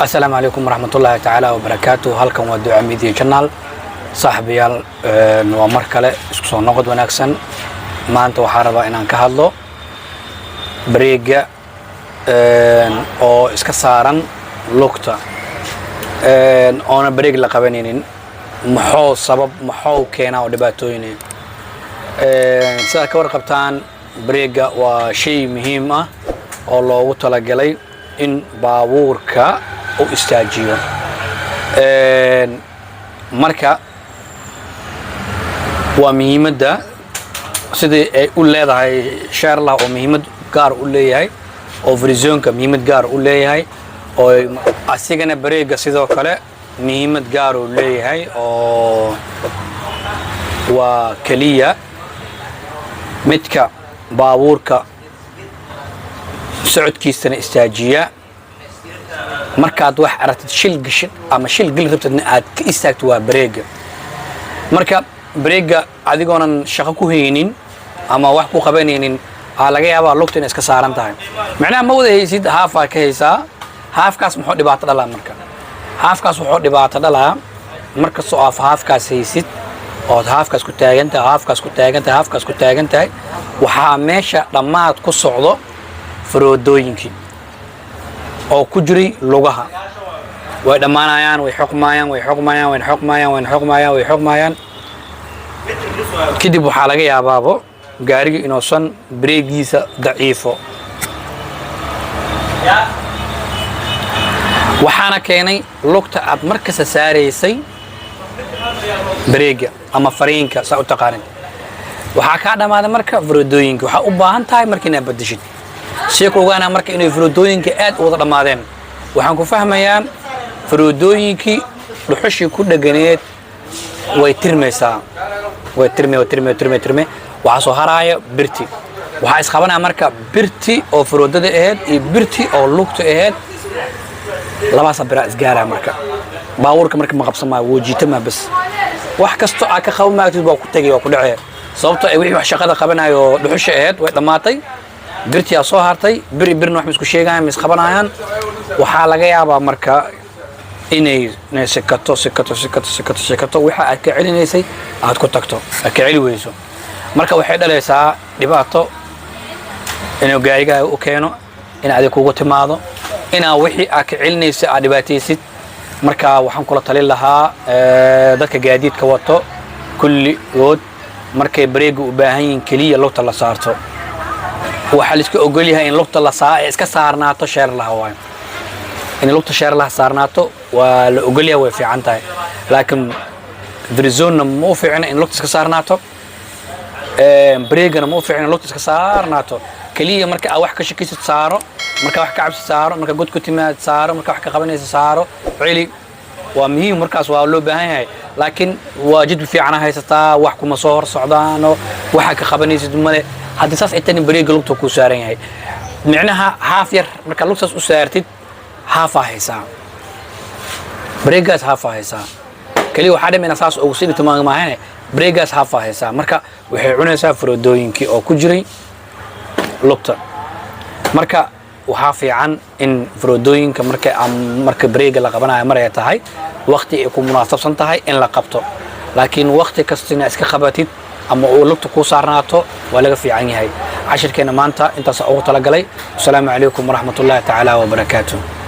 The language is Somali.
السلام عليكم ورحمة الله تعالى وبركاته. هلكم ودعاء ميديا جنال صاحبي ومركلة اسكسو نقد وناكسن ما أنت وحاربا إن أنك هذلو بريجا أو إسكسارن لقطة أنا بريج لقبنين محو سبب محو كينا ودباتويني سأل كور قبطان بريجا وشيء مهم الله وطلع إن باوركا أو استاجيو مركا ومهمة سيدي أقول هاي شعر الله ومهمة قار أقول هاي أو فريزون كمهمة قار أقول هاي أو أسيجنا بريجا سيدو كله مهمة قار أقول هاي أو وكلية متك باوركا سعود كيستنا استاجية markaad wax aragtid shil gashin ama shil gal rabtid aad ka istaagto waa breega marka breega adigoonan shaqo ku haynin ama wax ku qabanaynin laga yaabaa lugta in iska saaran tahay macnaha ma wada haysid haafa ka haysaa haafkaas muxuu dhibaato dhalaa marka haafkaas wuxuu dhibaato dhalaa marka soo haafkaas haysid oo haafkaas ku taagantahay waxaa meesha dhamaad ku socdo faroodooyinkii oo ku jiray lugaha way dhamaanayaan way xoqmayaan kadib waxa laga yaabaabo gaariga inoosan breegiisa daciifo waxaana keenay lugta aad markasta saareysay breega ama fariinka saa u taqaanin waxa ka dhamaada marka faroodooyinka waxa u baahan tahay markii inaad bedeshid sheeko ogaana marka inay faroodooyinka aad u wada dhamaadeen waxaan ku fahmayaa faroodooyinkii dhuxushii ku dhaganeed way tirmaysaa waxa soo haraaya birti waxa isqabanaa marka birti oo faroodada ahayd iyo birti oo lugta ahayd laba sabira isgaara marka baawurka marka ma qabsamaayo wajitama bas wax kasto aad ka qaban maagtid baa ku tagay oo ku dhacay sababtoo ay wixii wax shaqada qabanayo dhuxusha ahayd way dhamaatay birti soo hartay birna wax isku sheegaan mis qabanayaan waxa laga yaabaa marka inay sekato waxa aad ka celinaysay aad ku tagto ka celi weyso marka waxay dhalaysaa dhibaato inuu gaariga u keeno in aad kugu timaado ina wixii aad ka celinaysay aad dhibaataysid marka waxaan kula talin lahaa dadka gaadiidka wato kulli wood markay breega u baahan yihiin kaliya lugta la saarto waxa la iska ogol yahay in lugta la iska saarnaato sheer laha waayo in lugta sheer laha saarnaato waa la ogol yahay way fiican tahay laakiin verizona ma u fiicna in lugta iska saarnaato breegana ma u fiicna in lugta iska saarnaato kaliya marka aad wax ka shakisid saaro marka wax ka cabsi saaro marka god ku timaad saaro marka wax ka qabanaysa saaro cili waa muhiim markaas waa loo baahan yahay laakiin waajid fiican haysataa wax kuma soo hor socdaano waxa ka qabanaysid male haddii saas inta breega lugta ku saaran yahay micnaha haaf yar marka lugtaas u saartid haafa haysaa breegaas haafa haysaa kaliya waxa dhameena saas ugu sii timaamaahane breegaas haafa haysaa marka waxay cunaysaa faroodooyinkii oo ku jiray lugta marka waxa fiican in faroodooyinka marka breega la qabanayo mar ay tahay waqti ay ku munaasabsan tahay in la qabto laakiin waqti kastina iska qabatid ama uu lugta ku saarnaato waa laga fiican yahay cashirkeena maanta intaas ugu tala galay. Assalaamu calaykum waraxmatullaahi ta'ala wa barakaatuh.